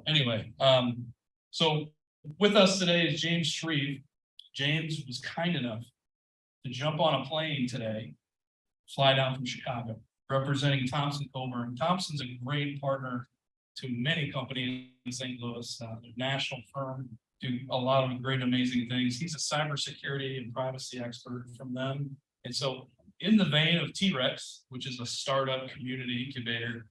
Anyway, so with us today is James Shreve. James was kind enough to jump on a plane today, fly down from Chicago, representing Thomson Coburn. Thomson's a great partner to many companies in St. Louis. They're a national firm, do a lot of great, amazing things. He's a cybersecurity and privacy expert from them. And so in the vein of T-Rex, which is a startup community incubator,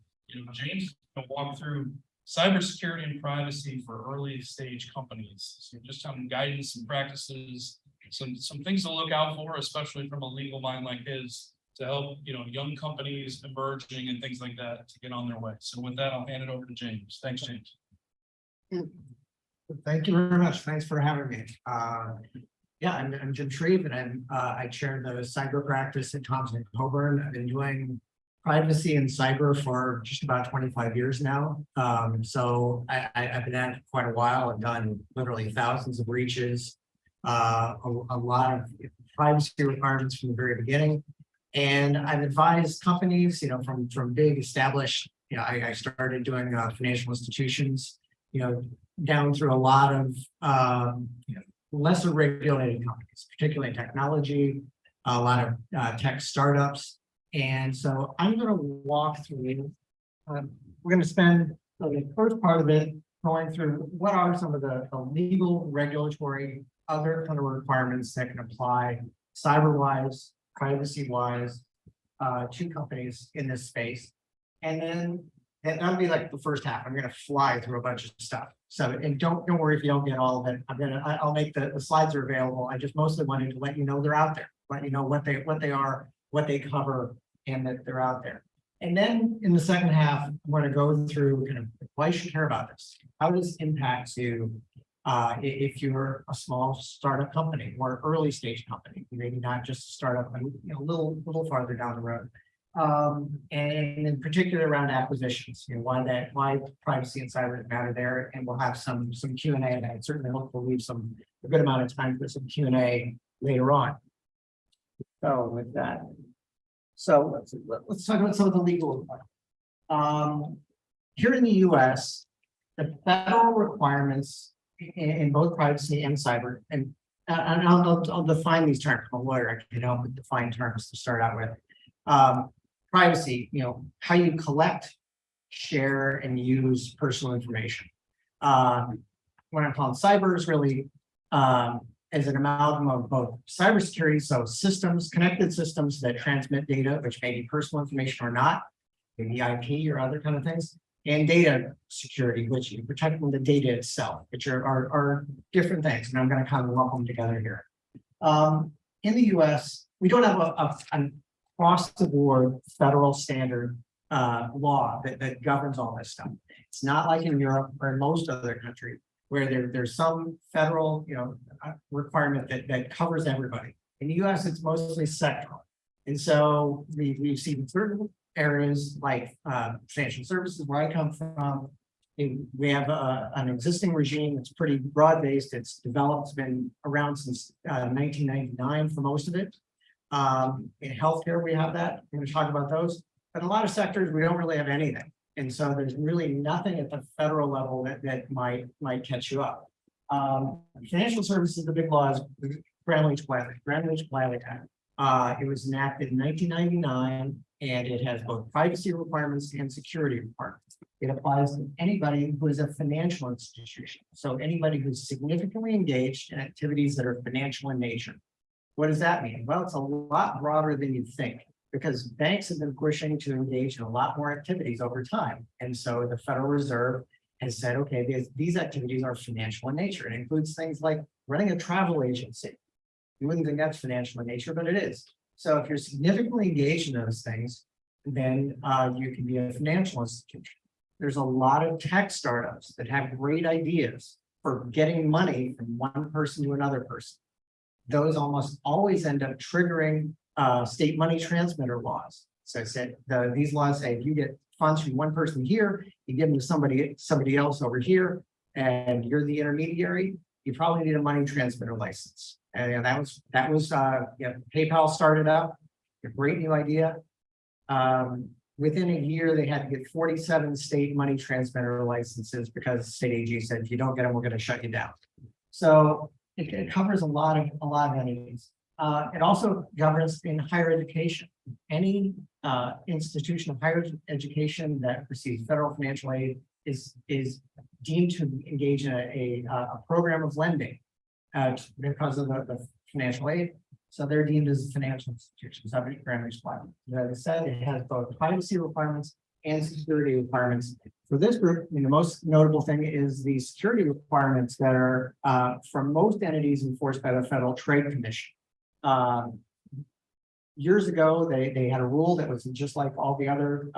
James is going to walk through cybersecurity and privacy for early stage companies. So just some guidance and practices, some things to look out for, especially from a legal mind like his, to help young companies emerging and things like that to get on their way. So with that, I'll hand it over to James. Thanks, James. Thank you very much. Thanks for having me. Yeah, I'm Jim Shreve, and I chair the cyber practice at Thomson Coburn. I've been doing privacy and cyber for just about 25 years now. So I've been at it quite a while. I've done literally thousands of breaches, a lot of privacy requirements from the very beginning. And I've advised companies, from big established, I started doing financial institutions, down through a lot of lesser regulated companies, particularly in technology, a lot of tech startups. And so I'm going to walk through, we're going to spend the first part of it going through what are some of the legal, regulatory, other kind of requirements that can apply cyber-wise, privacy-wise, to companies in this space. And then that'll be like the first half. I'm going to fly through a bunch of stuff. So, and don't worry if you don't get all of it. I'll make the slides are available. I just mostly wanted to let you know they're out there, let you know what they are, what they cover, and that they're out there. And then in the second half, I'm going to go through kind of why you should care about this. How does this impact you if you're a small startup company or early stage company, maybe not just a startup, a little farther down the road. And in particular around acquisitions, why privacy and cyber matter there, and we'll have some Q&A, and I certainly hope we'll leave a good amount of time for some Q&A later on. So with that, let's talk about some of the legal requirements. Here in the U.S., the federal requirements in both privacy and cyber, and I'll define these terms. I'm a lawyer, I can help with define terms to start out with. Privacy, how you collect, share, and use personal information. What I'm calling cyber is really is an amalgam of both cybersecurity, so systems, connected systems that transmit data, which may be personal information or not, maybe IP or other kind of things, and data security, which you protecting the data itself, which are different things, and I'm going to kind of lump them together here. In the U.S., we don't have an across-the-board federal standard law that governs all this stuff. It's not like in Europe or in most other countries where there's some federal requirement that covers everybody. In the U.S., it's mostly sectoral. And so we've seen certain areas like financial services, where I come from. We have an existing regime that's pretty broad-based. It's developed, it's been around since 1999 for most of it. In healthcare, we have that. We're going to talk about those. But in a lot of sectors, we don't really have anything. And so there's really nothing at the federal level that might catch you up. Financial services, the big law is Gramm-Leach-Bliley Act. It was enacted in 1999, and it has both privacy requirements and security requirements. It applies to anybody who is a financial institution. So anybody who's significantly engaged in activities that are financial in nature. What does that mean? Well, it's a lot broader than you think, because banks have been pushing to engage in a lot more activities over time. And so the Federal Reserve has said, okay, these activities are financial in nature. It includes things like running a travel agency. You wouldn't think that's financial in nature, but it is. So if you're significantly engaged in those things, then you can be a financial institution. There's a lot of tech startups that have great ideas for getting money from one person to another person. Those almost always end up triggering state money transmitter laws. So I said these laws say if you get funds from one person here, you give them to somebody else over here, and you're the intermediary, you probably need a money transmitter license. And that was PayPal started up, a great new idea. within a year, they had to get 47 state money transmitter licenses because the state AG said, if you don't get them, we're going to shut you down. So it covers a lot of entities. It also governs in higher education. Any institution of higher education that receives federal financial aid is deemed to engage in a program of lending because of the financial aid. So they're deemed as financial institutions, subject to Graham requirements. As I said, it has both privacy requirements and security requirements. For this group, I mean, the most notable thing is the security requirements that are from most entities enforced by the Federal Trade Commission. Years ago, they had a rule that was just like all the other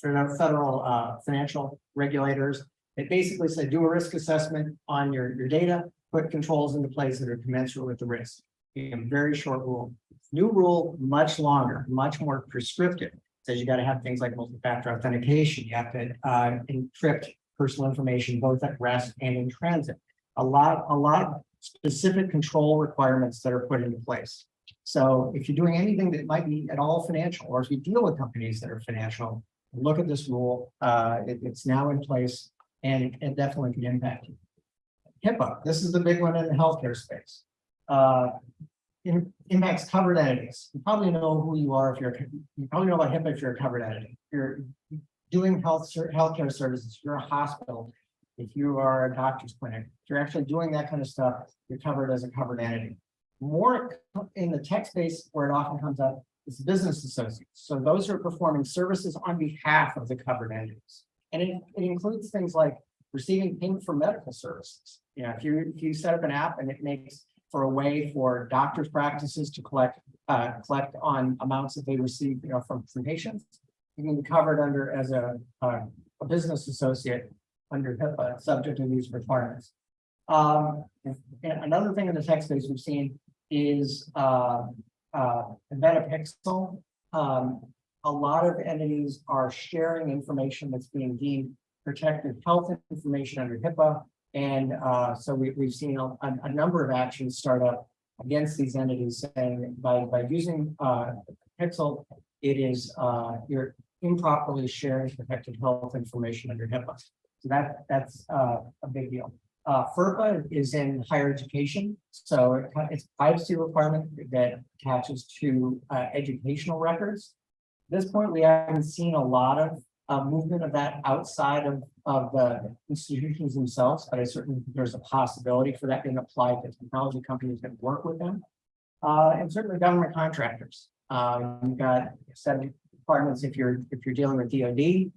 federal financial regulators. It basically said, do a risk assessment on your data, put controls into place that are commensurate with the risk. A very short rule. New rule, much longer, much more prescriptive. Says you got to have things like multi-factor authentication. You have to encrypt personal information both at rest and in transit. A lot of specific control requirements that are put into place. So if you're doing anything that might be at all financial, or if you deal with companies that are financial, look at this rule. It's now in place, and it definitely can impact you. HIPAA. This is the big one in the healthcare space. Impacts covered entities. You probably know who you are if you probably know about HIPAA if you're a covered entity. If you're doing healthcare services, if you're a hospital, if you are a doctor's clinic, if you're actually doing that kind of stuff, you're covered as a covered entity. More in the tech space where it often comes up is business associates. So those are performing services on behalf of the covered entities. And it includes things like receiving payment for medical services. You know, if you set up an app and it makes for a way for doctors' practices to collect on amounts that they receive, you know, from patients, you can be covered under as a business associate under HIPAA, subject to these requirements. And another thing in the tech space we've seen is Metapixel. A lot of entities are sharing information that's being deemed protected health information under HIPAA. And so we've seen a number of actions start up against these entities saying by using Pixel, it is you're improperly sharing protected health information under HIPAA. So that's a big deal. FERPA is in higher education. So it's a privacy requirement that attaches to educational records. At this point, we haven't seen a lot of movement of that outside of the institutions themselves, but I certainly think there's a possibility for that being applied to technology companies that work with them. And certainly government contractors. You've got set requirements if you're dealing with DoD,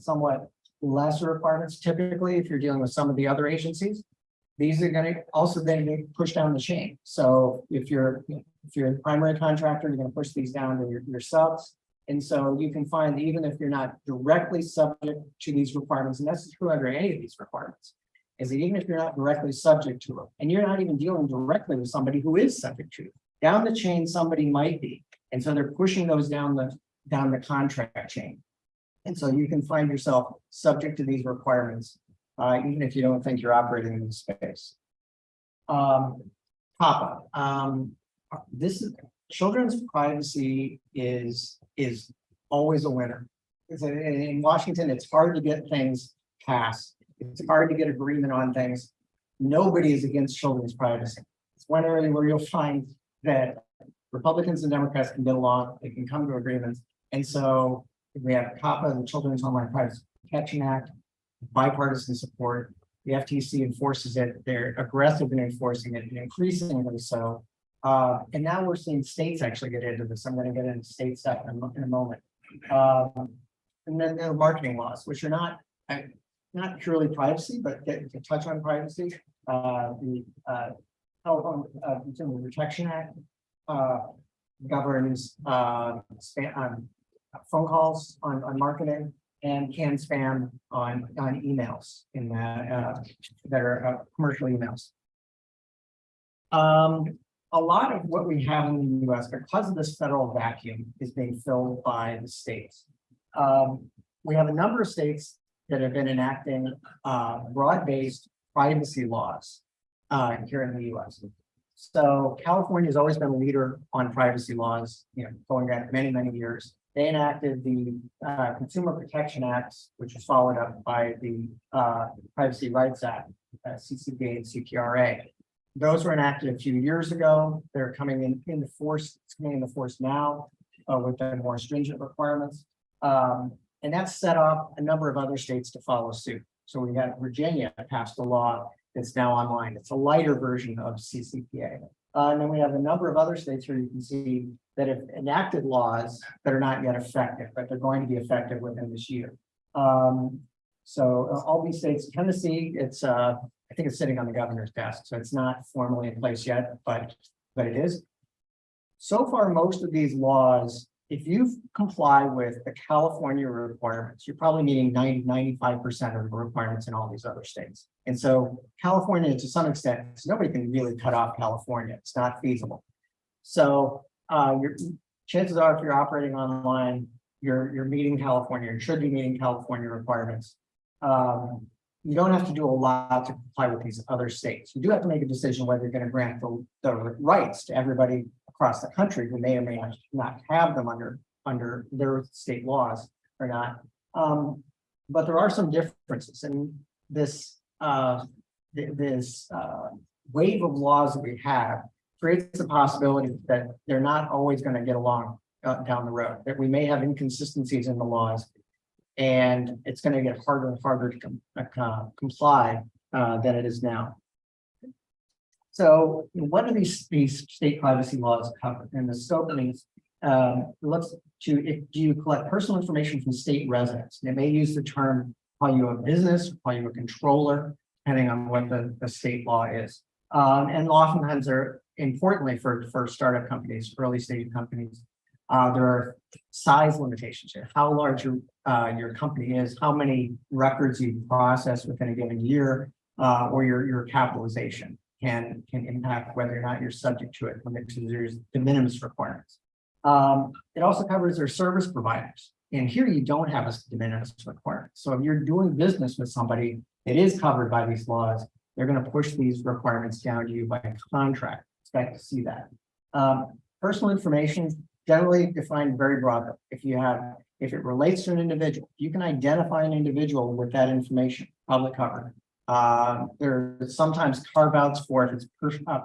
somewhat lesser requirements typically if you're dealing with some of the other agencies. These are going to also then push down the chain. So if you're a primary contractor, you're going to push these down to your subs. And so you can find that even if you're not directly subject to these requirements, and that's true under any of these requirements, is that even if you're not directly subject to them, and you're not even dealing directly with somebody who is subject to it, down the chain somebody might be. And so they're pushing those down the contract chain. And so you can find yourself subject to these requirements, even if you don't think you're operating in the space. COPPA. This is children's privacy is always a winner. In Washington, it's hard to get things passed. It's hard to get agreement on things. Nobody is against children's privacy. It's one area where you'll find that Republicans and Democrats can get along. They can come to agreements. And so we have COPPA, the Children's Online Privacy Protection Act, bipartisan support. The FTC enforces it. They're aggressive in enforcing it, and increasingly so. And now we're seeing states actually get into this. I'm going to get into state stuff in a moment. And then there are marketing laws, which are not purely privacy, but get to touch on privacy. The Telephone Consumer Protection Act governs phone calls on marketing and can spam on emails in that are commercial emails. A lot of what we have in the US, because of this federal vacuum, is being filled by the states. We have a number of states that have been enacting broad-based privacy laws here in the US. So California has always been a leader on privacy laws, going back many, many years. they enacted the Consumer Protection Act, which was followed up by the Privacy Rights Act, CCPA and CPRA. Those were enacted a few years ago. They're coming into force. It's coming into force now with the more stringent requirements. And that's set off a number of other states to follow suit. So we have Virginia passed a law that's now online. It's a lighter version of CCPA. And then we have a number of other states where you can see that have enacted laws that are not yet effective, but they're going to be effective within this year. So all these states, Tennessee, it's I think it's sitting on the governor's desk, so it's not formally in place yet, but it is. So far, most of these laws, if you comply with the California requirements, you're probably meeting 95% of the requirements in all these other states. And so California, to some extent, nobody can really cut off California. It's not feasible. So your chances are, if you're operating online, you're meeting California, you should be meeting California requirements. You don't have to do a lot to comply with these other states. You do have to make a decision whether you're going to grant the rights to everybody across the country who may or may not have them under their state laws or not. But there are some differences, and this wave of laws that we have creates the possibility that they're not always going to get along down the road, that we may have inconsistencies in the laws, and it's going to get harder and harder to comply than it is now. So what do these state privacy laws cover? And the scope means do you collect personal information from state residents? And it may use the term call you a business, call you a controller, depending on what the state law is. And oftentimes they're, importantly for startup companies, early stage companies, there are size limitations here. How large your company is, how many records you process within a given year, or your capitalization can impact whether or not you're subject to it when there's de minimis requirements. It also covers their service providers. And here you don't have a de minimis requirement. So if you're doing business with somebody that is covered by these laws, they're going to push these requirements down to you by contract. Expect to see that. Personal information generally defined very broadly. If it relates to an individual, you can identify an individual with that information, public covered. There's sometimes carve-outs for if it's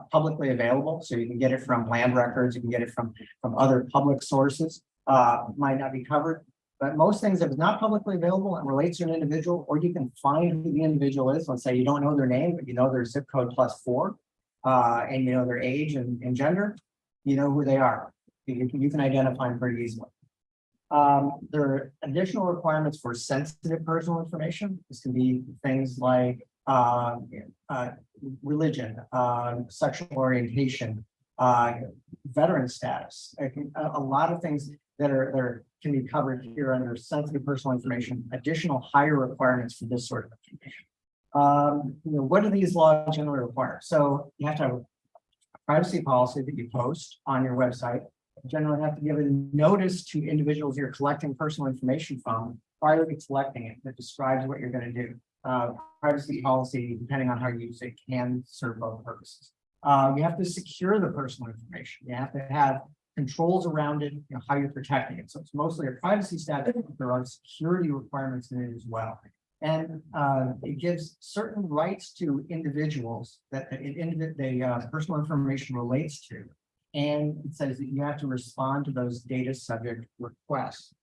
publicly available, so you can get it from land records, you can get it from other public sources, might not be covered. But most things, if it's not publicly available and relates to an individual, or you can find who the individual is, let's say you don't know their name, but you know their zip code +4, and you know their age and gender, you know who they are. You can identify them pretty easily. There are additional requirements for sensitive personal information. This can be things like religion, sexual orientation, veteran status. A lot of things that can be covered here under sensitive personal information. Additional higher requirements for this sort of information. What do these laws generally require? So you have to have a privacy policy that you post on your website. You generally have to give a notice to individuals you're collecting personal information from prior to collecting it that describes what you're going to do. Privacy policy, depending on how you use it, can serve both purposes. You have to secure the personal information. You have to have controls around it, how you're protecting it. So it's mostly a privacy statute, but there are security requirements in it as well. And it gives certain rights to individuals that the personal information relates to. And it says that you have to respond to those data subject requests.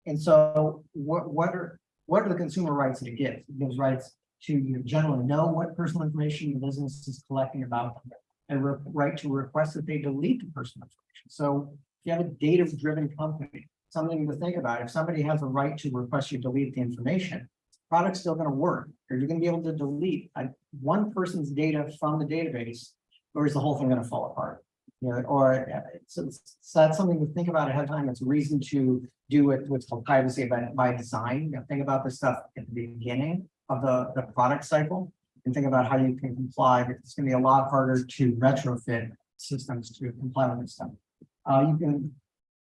And so what are the consumer rights that it gives? It gives rights to generally know what personal information the business is collecting about them, and right to request that they delete the personal information. So if you have a data-driven company, something to think about, if somebody has a right to request you delete the information, the product's still going to work. Are you going to be able to delete one person's data from the database, or is the whole thing going to fall apart? So that's something to think about ahead of time. It's a reason to do what's called privacy by design. Think about this stuff at the beginning of the product cycle, and think about how you can comply. It's going to be a lot harder to retrofit systems to comply with this stuff. You can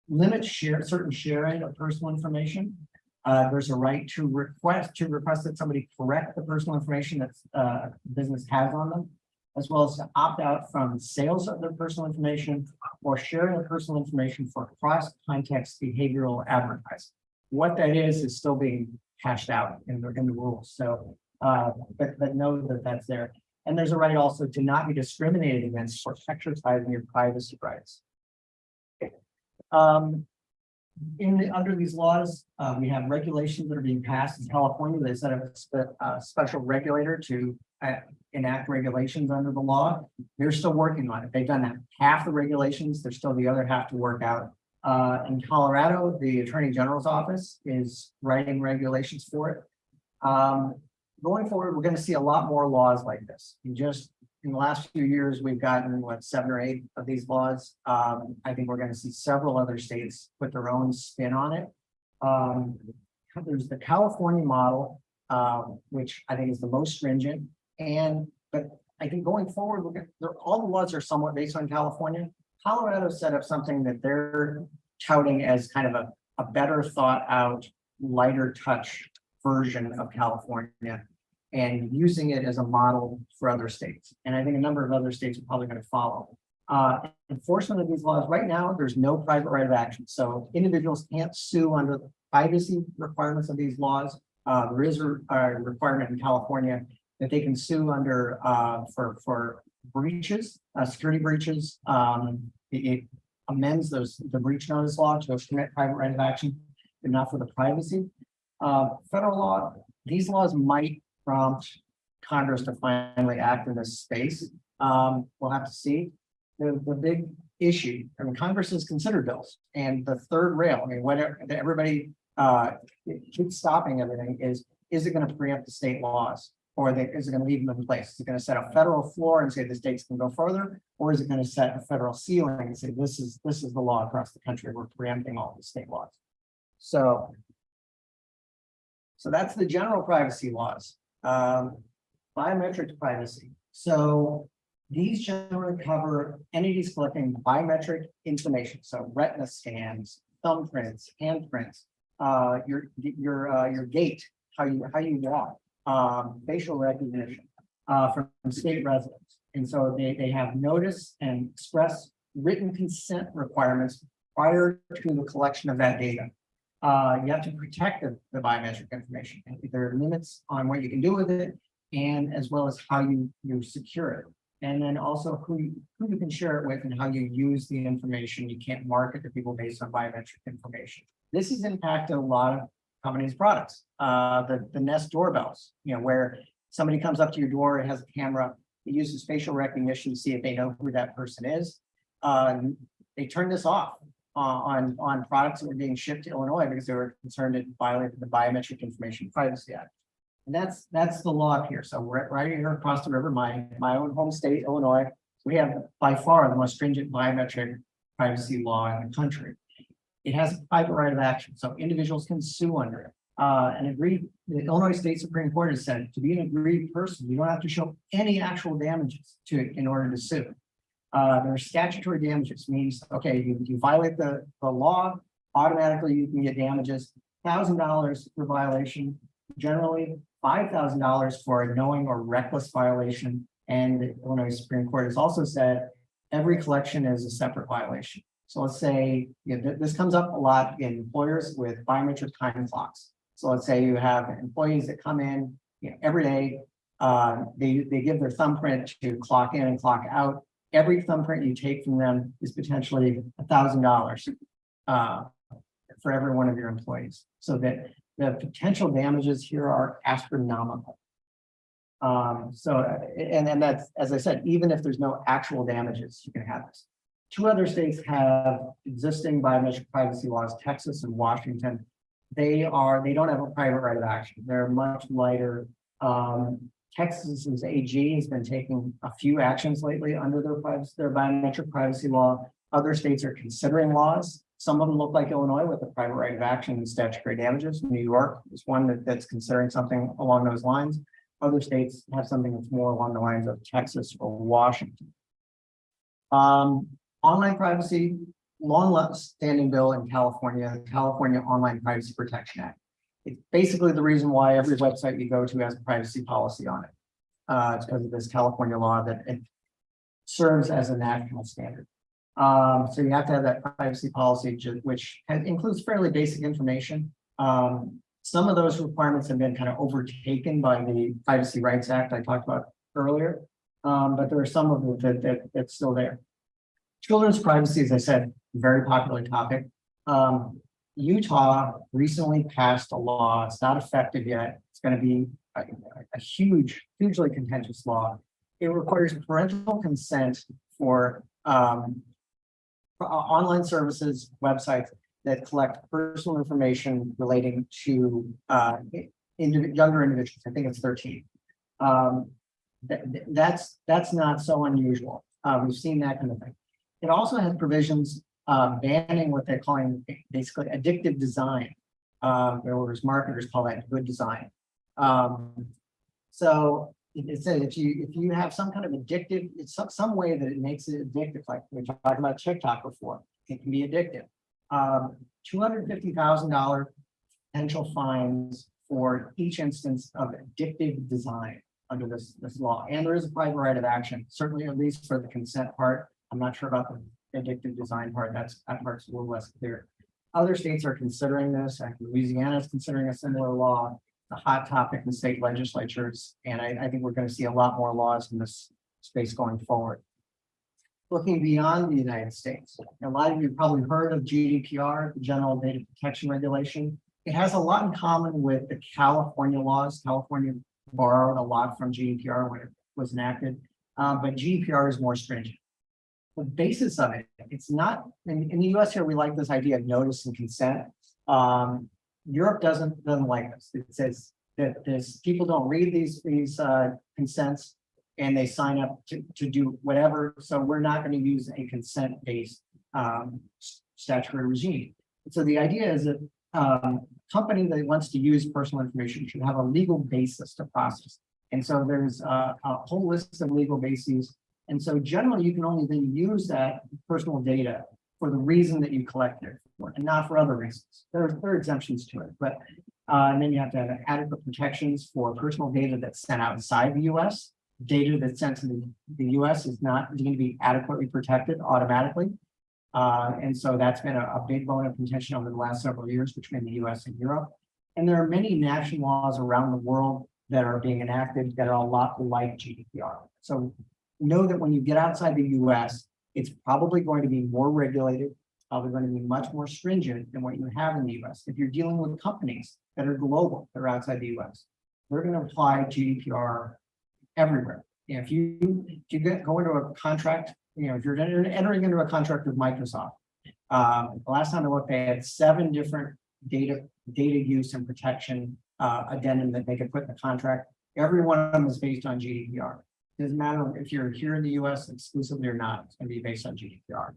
limit certain sharing of personal information. There's a right to request that somebody correct the personal information that business has on them. as well as to opt out from sales of their personal information or sharing their personal information for cross-context behavioral advertising. What that is still being hashed out in the rules. So, but know that that's there. And there's a right also to not be discriminated against for exercising your privacy rights. Under these laws, we have regulations that are being passed in California. They set up a special regulator to enact regulations under the law. They're still working on it. They've done half the regulations. There's still the other half to work out. In Colorado, the Attorney General's office is writing regulations for it. Going forward, we're going to see a lot more laws like this. In the last few years, we've gotten 7 or 8 of these laws. I think we're going to see several other states put their own spin on it. There's the California model, which I think is the most stringent. But I think going forward, all the laws are somewhat based on California. Colorado set up something that they're touting as kind of a better thought out, lighter touch version of California, and using it as a model for other states. And I think a number of other states are probably going to follow. Enforcement of these laws right now, there's no private right of action. So individuals can't sue under the privacy requirements of these laws. There is a requirement in California that they can sue under for breaches, security breaches. It amends the breach notice law to commit private right of action, but not for the privacy. Federal law, these laws might prompt Congress to finally act in this space. We'll have to see. The big issue, I mean, Congress has considered bills, and the third rail, I mean, whatever everybody keeps stopping everything is it going to preempt the state laws, or is it going to leave them in place? Is it going to set a federal floor and say the states can go further, or is it going to set a federal ceiling and say this is the law across the country? We're preempting all the state laws. So that's the general privacy laws. Biometric privacy. So these generally cover entities collecting biometric information. So retina scans, thumbprints, handprints, your gait, how you walk, facial recognition from state residents. And so they have notice and express written consent requirements prior to the collection of that data. You have to protect the biometric information. There are limits on what you can do with it, and as well as how you secure it. And then also who you can share it with and how you use the information. You can't market to people based on biometric information. This has impacted a lot of companies' products. The Nest doorbells, where somebody comes up to your door, it has a camera, it uses facial recognition to see if they know who that person is. They turned this off on products that were being shipped to Illinois because they were concerned it violated the Biometric Information Privacy Act. And that's the law up here. So right here across the river, my own home state, Illinois, we have by far the most stringent biometric privacy law in the country. It has a private right of action, so individuals can sue under it. The Illinois State Supreme Court has said to be an aggrieved person, you don't have to show any actual damages in order to sue. There are statutory damages, means, okay, you violate the law, automatically you can get damages, $1,000 for violation, generally $5,000 for a knowing or reckless violation. And the Illinois Supreme Court has also said every collection is a separate violation. So let's say this comes up a lot in employers with biometric time clocks. So let's say you have employees that come in every day, they give their thumbprint to clock in and clock out. Every thumbprint you take from them is potentially $1,000 for every one of your employees. So that the potential damages here are astronomical. And that's, as I said, even if there's no actual damages, you can have this. 2 other states have existing biometric privacy laws, Texas and Washington. They don't have a private right of action. They're much lighter. Texas's AG has been taking a few actions lately under their biometric privacy law. Other states are considering laws. Some of them look like Illinois with a private right of action and statutory damages. New York is one that's considering something along those lines. Other states have something that's more along the lines of Texas or Washington. Online privacy, long-standing bill in California, the California Online Privacy Protection Act. It's basically the reason why every website you go to has a privacy policy on it. It's because of this California law that it serves as a national standard. So you have to have that privacy policy, which includes fairly basic information. Some of those requirements have been kind of overtaken by the Privacy Rights Act I talked about earlier, but there are some of them that's still there. Children's privacy, as I said, very popular topic. Utah recently passed a law. It's not effective yet. It's going to be a hugely contentious law. It requires parental consent for online services, websites that collect personal information relating to younger individuals. I think it's 13. That's not so unusual. We've seen that kind of thing. It also has provisions banning what they're calling basically addictive design, or as marketers call that good design. So it says if you have some kind of addictive, it's some way that it makes it addictive, like we talked about TikTok before, it can be addictive. $250,000 potential fines for each instance of addictive design under this law. And there is a private right of action, certainly at least for the consent part. I'm not sure about the addictive design part. That part's a little less clear. Other states are considering this. Louisiana is considering a similar law. A hot topic in state legislatures, and I think we're going to see a lot more laws in this space going forward. Looking beyond the United States, a lot of you probably heard of GDPR, the General Data Protection Regulation. It has a lot in common with the California laws. California borrowed a lot from GDPR when it was enacted, but GDPR is more stringent. The basis of it, it's not, in the US here, we like this idea of notice and consent. Europe doesn't like this. It says that people don't read these consents and they sign up to do whatever. So we're not going to use a consent-based statutory regime. So the idea is that a company that wants to use personal information should have a legal basis to process. And so there's a whole list of legal bases. And so generally you can only then use that personal data for the reason that you collect it for, and not for other reasons. There are exemptions to it, but and then you have to have adequate protections for personal data that's sent outside the US. Data that's sent to the US is not going to be adequately protected automatically. And so that's been a big bone of contention over the last several years between the US and Europe. And there are many national laws around the world that are being enacted that are a lot like GDPR. So know that when you get outside the US, it's probably going to be more regulated, probably going to be much more stringent than what you have in the US. If you're dealing with companies that are global, that are outside the US, they're going to apply GDPR everywhere. If you go into a contract, if you're entering into a contract with Microsoft, the last time I looked, they had 7 different data use and protection addendum that they could put in the contract. Every one of them is based on GDPR. It doesn't matter if you're here in the US exclusively or not, it's going to be based on GDPR.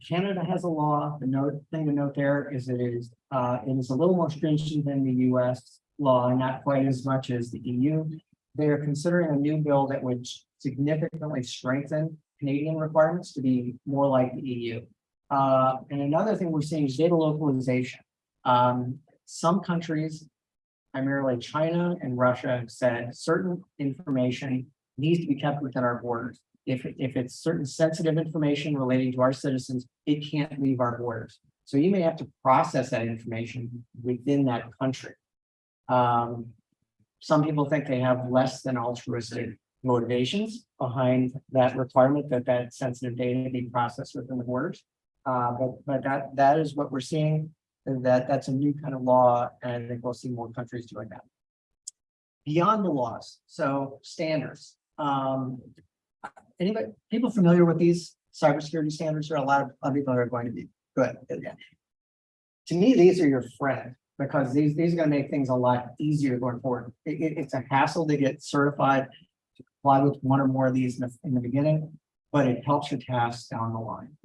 Canada has a law. The thing to note there is it is a little more stringent than the US law, not quite as much as the EU. They're considering a new bill that would significantly strengthen Canadian requirements to be more like the EU. And another thing we're seeing is data localization. Some countries, primarily China and Russia, have said certain information needs to be kept within our borders. If it's certain sensitive information relating to our citizens, it can't leave our borders. So you may have to process that information within that country. Some people think they have less than altruistic motivations behind that requirement that sensitive data be processed within the borders. But that is what we're seeing. That's a new kind of law, and I think we'll see more countries doing that. Beyond the laws, so standards. People familiar with these cybersecurity standards? There are a lot of people that are going to be good. Yeah. To me, these are your friend, because these are going to make things a lot easier going forward. It's a hassle to get certified to comply with one or more of these in the beginning, but it helps your tasks down the line.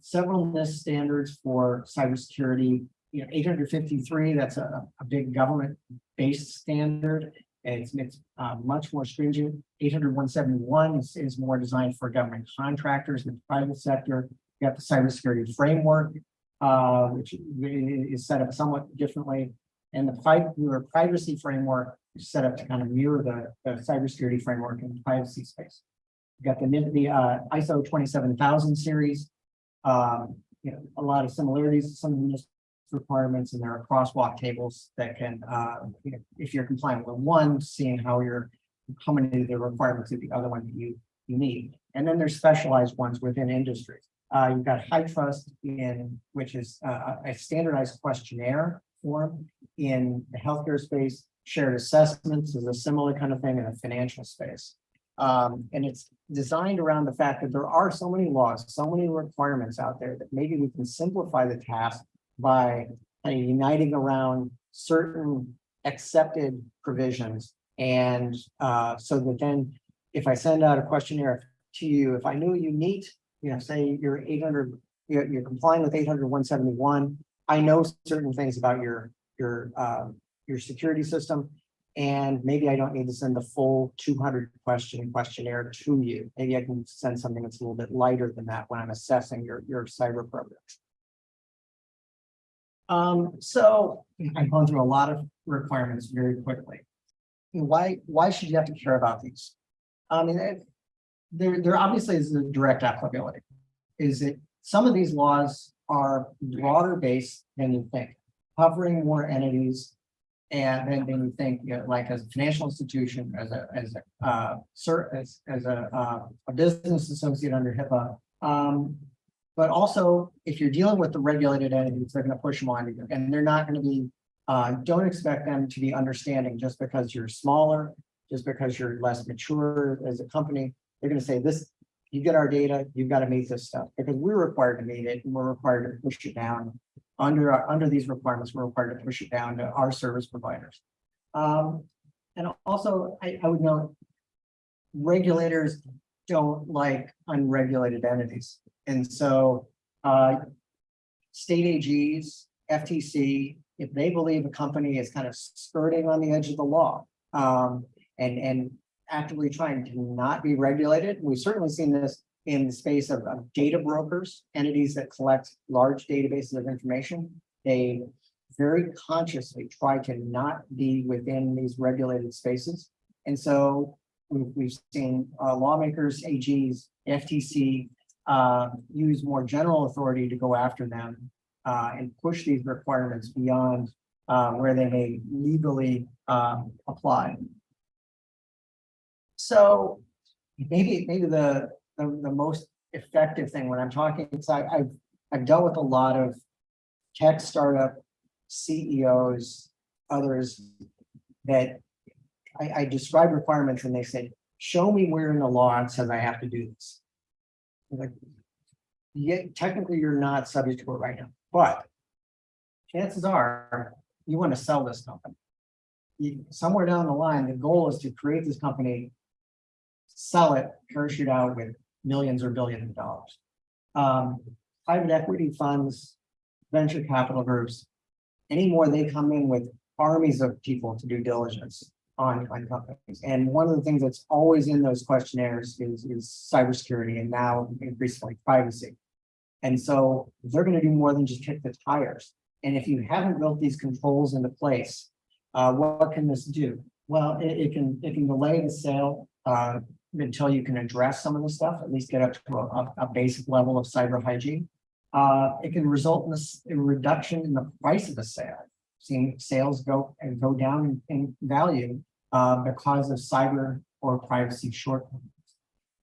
Several NIST standards for cybersecurity, 853, that's a big government-based standard. It's much more stringent. 800-171 is more designed for government contractors and the private sector. You have the cybersecurity framework, which is set up somewhat differently. And your privacy framework is set up to kind of mirror the cybersecurity framework in the privacy space. You got the ISO 27000 series. A lot of similarities to some of the requirements, and there are crosswalk tables that can, if you're compliant with one, seeing how many of the requirements of the other one that you need. And then there's specialized ones within industries. You've got HITRUST which is a standardized questionnaire form in the healthcare space. Shared assessments is a similar kind of thing in the financial space. And it's designed around the fact that there are so many laws, so many requirements out there that maybe we can simplify the task by uniting around certain accepted provisions. And so that then if I send out a questionnaire to you, if I knew you meet, say you're 800, you're complying with 800-171, I know certain things about your security system. And maybe I don't need to send the full 200 questionnaire to you. Maybe I can send something that's a little bit lighter than that when I'm assessing your cyber program. So I've gone through a lot of requirements very quickly. Why should you have to care about these? I mean, there obviously is a direct applicability. Is that some of these laws are broader based than you think, covering more entities. And then you think, like as a financial institution, as a business associate under HIPAA, but also if you're dealing with the regulated entities, they're going to push them on you, and they're not going to be. Don't expect them to be understanding just because you're smaller, just because you're less mature as a company. They're going to say this. You get our data, you've got to meet this stuff because we're required to meet it, and we're required to push it down. Under these requirements, we're required to push it down to our service providers. And also, I would note, regulators don't like unregulated entities. And so state AGs, FTC, if they believe a company is kind of skirting on the edge of the law and actively trying to not be regulated, we've certainly seen this in the space of data brokers, entities that collect large databases of information. They very consciously try to not be within these regulated spaces. And so we've seen lawmakers, AGs, FTC use more general authority to go after them and push these requirements beyond where they may legally apply. So maybe the most effective thing when I'm talking, I've dealt with a lot of tech startup CEOs, others that I describe requirements and they say, show me where in the law it says I have to do this. Like, yeah, technically you're not subject to it right now, but chances are you want to sell this company. Somewhere down the line, the goal is to create this company, sell it, parachute out with millions or billions of dollars. Private equity funds, venture capital groups, anymore they come in with armies of people to do diligence on companies. And one of the things that's always in those questionnaires is cybersecurity and now increasingly privacy. And so they're going to do more than just kick the tires. And if you haven't built these controls into place, what can this do? Well, it can delay the sale until you can address some of the stuff, at least get up to a basic level of cyber hygiene. It can result in a reduction in the price of the sale. Seeing sales go down in value because of cyber or privacy shortcomings.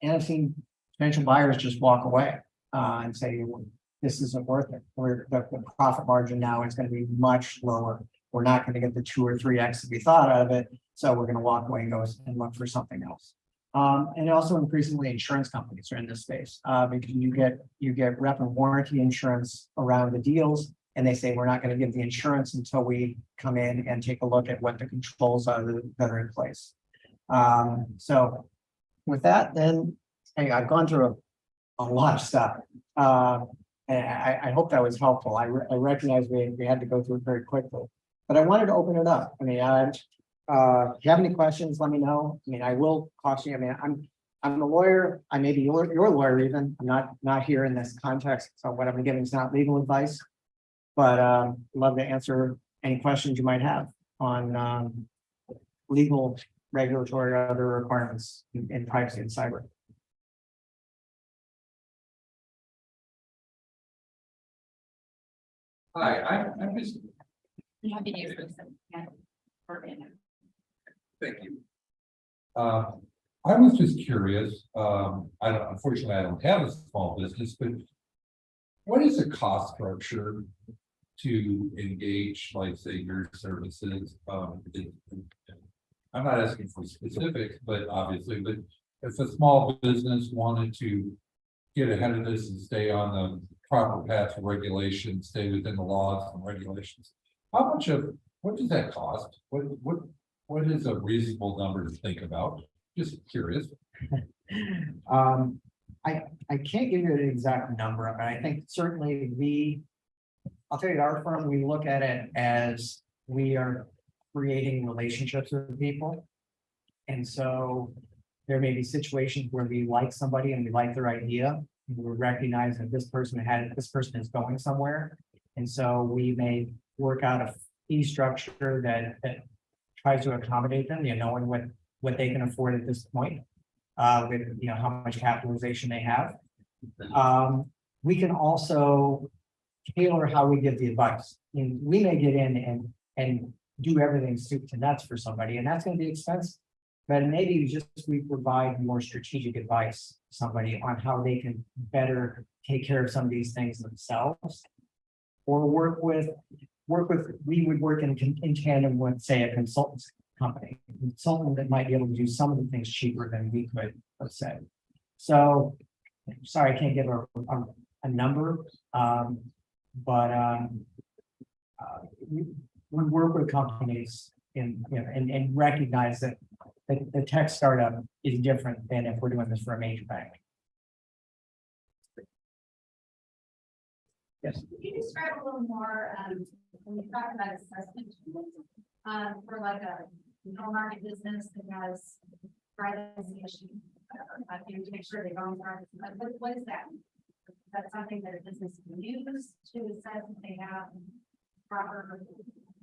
And I've seen potential buyers just walk away and say, well, this isn't worth it. Or the profit margin now is going to be much lower. We're not going to get the 2 or 3x that we thought out of it. So we're going to walk away and go and look for something else. And also increasingly insurance companies are in this space because you get rep and warranty insurance around the deals. And they say, we're not going to give the insurance until we come in and take a look at what the controls are that are in place. So with that, then I've gone through a lot of stuff. And I hope that was helpful. I recognize we had to go through it very quickly, but I wanted to open it up. I mean, if you have any questions, let me know. I mean, I will caution you. I mean, I'm a lawyer. I may be your lawyer even. I'm not here in this context. So what I'm giving is not legal advice. But love to answer any questions you might have on legal, regulatory, or other requirements in privacy and cyber. Hi, I'm just, You have to use this, yeah, for it. thank you. I was just curious, unfortunately, I don't have a small business, but what is the cost structure to engage, like, say, your services? I'm not asking for specifics, but obviously, but if a small business wanted to get ahead of this and stay on the proper path of regulation, stay within the laws and regulations, what does that cost? What is a reasonable number to think about? Just curious. I can't give you an exact number, but I think certainly I'll tell you, our firm, we look at it as we are creating relationships with people. And so there may be situations where we like somebody and we like their idea. And we recognize that this person is going somewhere. And so we may work out a fee structure that tries to accommodate them, knowing what they can afford at this point. With, how much capitalization they have. We can also tailor how we give the advice. We may get in and do everything soup to nuts for somebody, and that's going to be expensive. But maybe we provide more strategic advice to somebody on how they can better take care of some of these things themselves. Or we would work in tandem with, say, a consultancy company, consultant that might be able to do some of the things cheaper than we could, let's say. So, sorry, I can't give a number, but we work with companies and recognize that the tech startup is different than if we're doing this for a major bank. Yes. Can you describe a little more, when you talk about assessment tools, for like a market business that has privacy issues, to make sure they don't privacy, what is that? Is that something that a business can use to assess if they have proper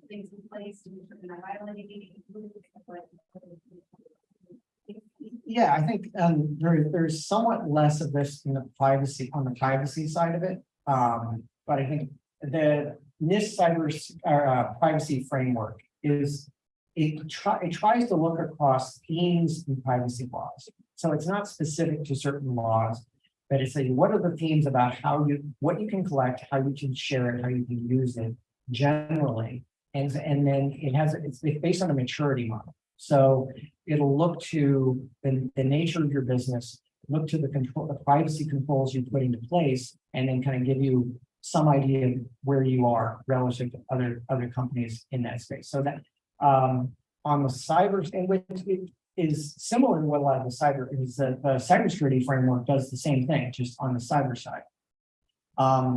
things in place to ensure they're not violating? Yeah, I think there's somewhat less of this in the privacy on the privacy side of it. But I think the NIST cyber privacy framework it tries to look across themes in privacy laws. So it's not specific to certain laws, but it's saying what are the themes about what you can collect, how you can share it, how you can use it generally. And then it's based on a maturity model. So it'll look to the nature of your business, look to the privacy controls you put into place, and then kind of give you some idea of where you are relative to other companies in that space. So that on the cyber, and which is similar to what a lot of the cyber is, the cybersecurity framework does the same thing, just on the cyber side.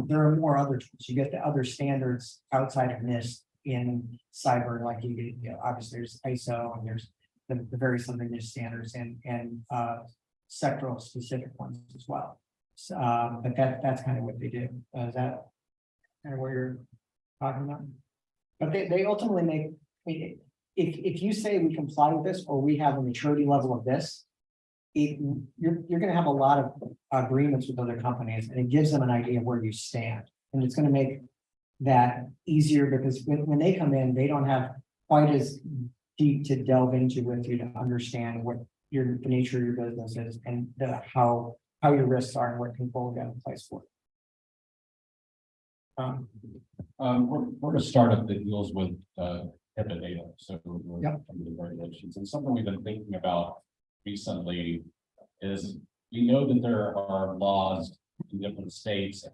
There are more other tools. You get the other standards outside of NIST in cyber, like obviously there's ISO and there's the various other NIST standards and sectoral specific ones as well. So, but that's kind of what they do. Is that kind of what you're talking about? But they ultimately make, if you say we comply with this or we have a maturity level of this, you're going to have a lot of agreements with other companies, and it gives them an idea of where you stand, and it's going to make that easier because when they come in, they don't have quite as deep to delve into with you to understand what the nature of your business is and how your risks are and what control you have in place for it. We're a startup that deals with HIPAA data, so we're Yep. under the regulations. And something we've been thinking about recently is we know that there are laws in different states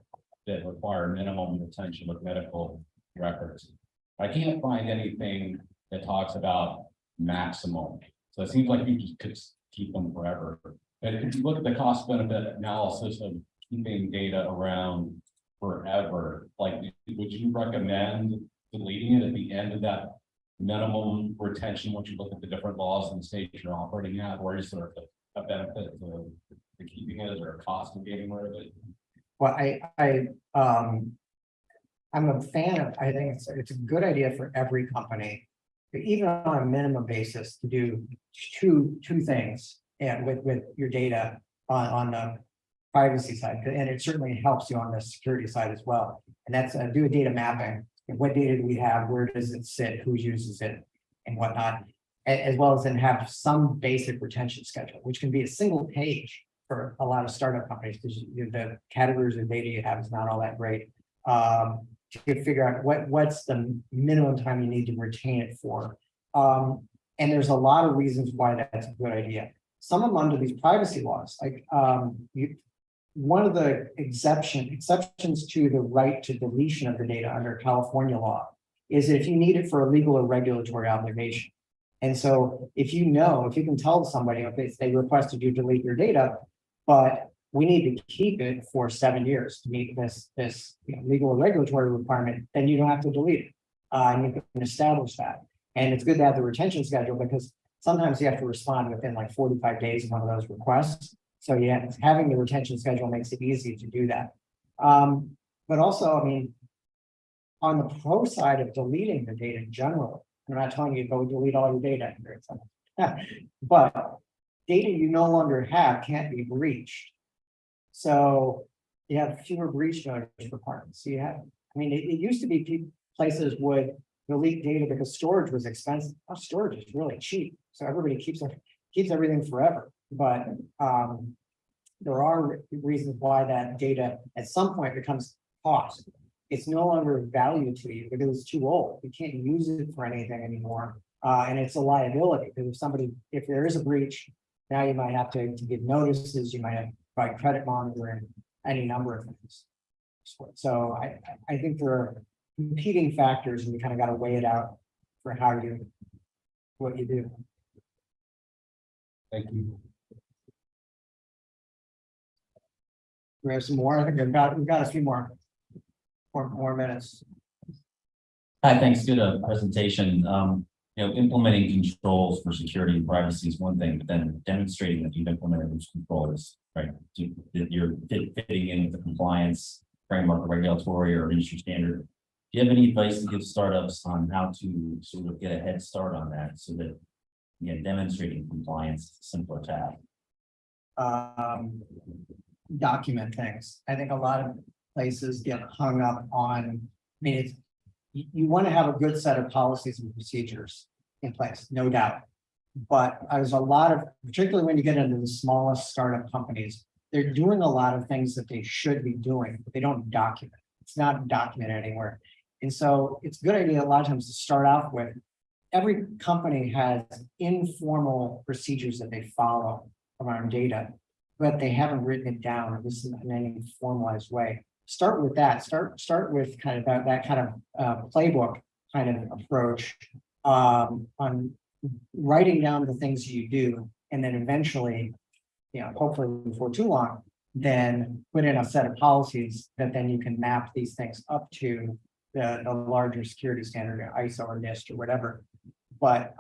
that require minimum retention of medical records. I can't find anything that talks about maximum. So it seems like you just could keep them forever. But if you look at the cost benefit analysis of keeping data around forever, like, would you recommend deleting it at the end of that minimum retention once you look at the different laws in the state you're operating at, or is there a benefit to keeping it, or a cost of getting rid of it? Well, I I'm a fan of, I think it's a good idea for every company, even on a minimum basis, to do two things. And with your data on the privacy side, and it certainly helps you on the security side as well. And that's do a data mapping. What data do we have? Where does it sit? Who uses it? And whatnot. As well as then have some basic retention schedule, which can be a single page for a lot of startup companies, because the categories of data you have is not all that great. To figure out what's the minimum time you need to retain it for. And there's a lot of reasons why that's a good idea. Some of them under these privacy laws, like one of the exceptions to the right to deletion of the data under California law is if you need it for a legal or regulatory obligation. And so if you can tell somebody, okay, they requested you delete your data, but we need to keep it for 7 years to meet this legal or regulatory requirement, then you don't have to delete it. And you can establish that. And it's good to have the retention schedule, because sometimes you have to respond within like 45 days of one of those requests. So yeah, having the retention schedule makes it easy to do that. But also, I mean, on the pro side of deleting the data generally, I'm not telling you to go delete all your data, but data you no longer have can't be breached. So you have fewer breach notice requirements. So you have, I mean, it used to be places would delete data because storage was expensive. Oh, storage is really cheap, so everybody keeps everything forever. But there are reasons why that data at some point becomes cost. It's no longer of value to you because it's too old. You can't use it for anything anymore, and it's a liability, because if there is a breach, now you might have to give notices. You might have to provide credit monitoring, any number of things. So I think there are competing factors, and you kind of got to weigh it out for what you do. Thank you. We have some more. I think we've got a few more minutes. Hi, thanks. Good presentation. Implementing controls for security and privacy is one thing, but then demonstrating that you've implemented those controls, right? That you're fitting in with the compliance framework, or regulatory or industry standard. Do you have any advice to give startups on how to sort of get a head start on that, so that, again, demonstrating compliance is a simpler task? Document things. I think a lot of places get hung up on, I mean, you want to have a good set of policies and procedures in place, no doubt. But there's a lot of, particularly when you get into the smallest startup companies, they're doing a lot of things that they should be doing, but they don't document. It's not documented anywhere. And so it's a good idea a lot of times to start off with, every company has informal procedures that they follow around data, but they haven't written it down, or this in any formalized way. Start with that. Start with kind of that kind of playbook kind of approach on writing down the things you do, and then eventually, hopefully before too long, then put in a set of policies that then you can map these things up to the larger security standard, ISO or NIST or whatever. But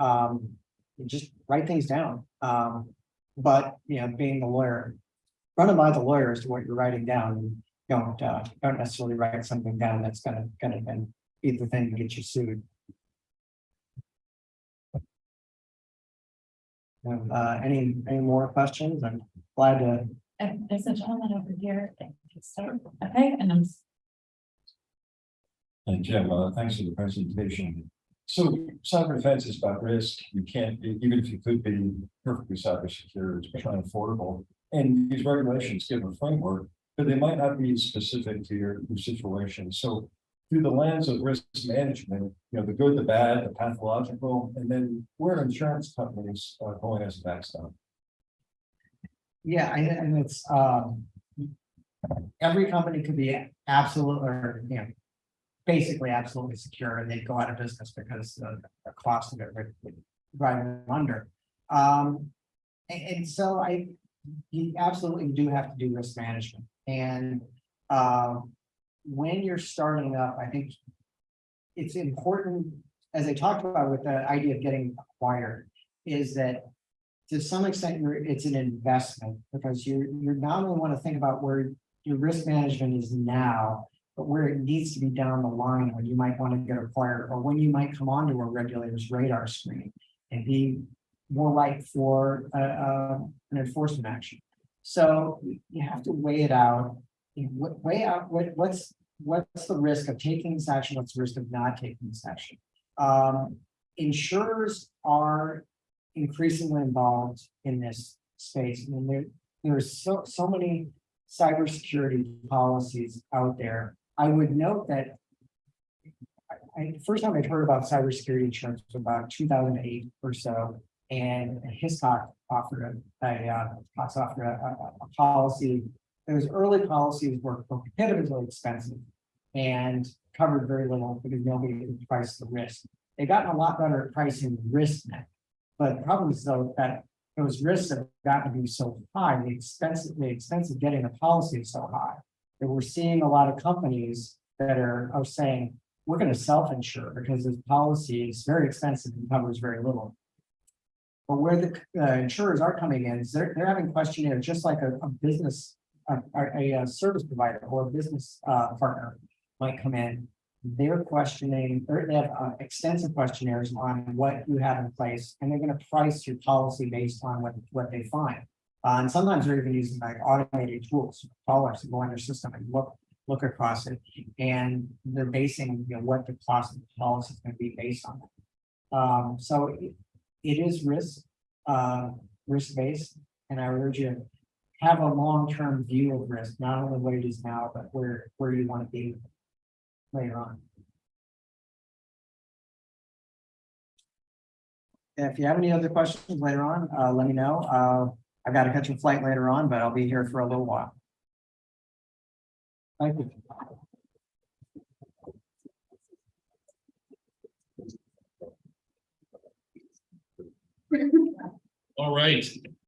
just write things down. But being the lawyer, run it by the lawyer as to what you're writing down. Don't necessarily write something down that's gonna then be the thing to get you sued. Any more questions? I'm glad to. And there's a gentleman over here that can start. Okay, and And Jim, thanks for the presentation. So cyber defense is about risk. You can't, even if you could be perfectly cyber secure, it's unaffordable. And these regulations give a framework, but they might not be specific to your situation. So through the lens of risk management, the good, the bad, the pathological, and then where insurance companies are going as a backstop. Yeah, and it's every company could be absolutely, or basically absolutely secure, and they go out of business because the cost of it would drive them under. And so you absolutely do have to do risk management. And when you're starting up, I think it's important, as I talked about with the idea of getting acquired, is that to some extent it's an investment, because you not only want to think about where your risk management is now, but where it needs to be down the line, when you might want to get acquired, or when you might come onto a regulator's radar screen and be more ripe for an enforcement action. So you have to weigh it out, weigh out what's the risk of taking this action, what's the risk of not taking this action. Insurers are increasingly involved in this space. I mean, there's so many cybersecurity policies out there. I would note that the first time I'd heard about cybersecurity insurance was about 2008 or so, and Hiscox offered a policy. Those early policies were prohibitively expensive and covered very little because nobody could price the risk. They've gotten a lot better at pricing risk now, but the problem is though that those risks have gotten to be so high, the expense of getting a policy is so high that we're seeing a lot of companies that are saying, we're going to self-insure because this policy is very expensive and covers very little. But where the insurers are coming in is they're having questionnaires just like a business, a service provider or a business partner might come in. They're questioning, they have extensive questionnaires on what you have in place, and they're going to price your policy based on what they find. And sometimes they're even using like automated tools, callers to go on their system and look across it, and they're basing what the cost of the policy is going to be based on. So it is risk-based, and I urge you to have a long-term view of risk, not only what it is now, but where you want to be later on. If you have any other questions later on, let me know. I've got to catch a flight later on, but I'll be here for a little while. Thank you. All right,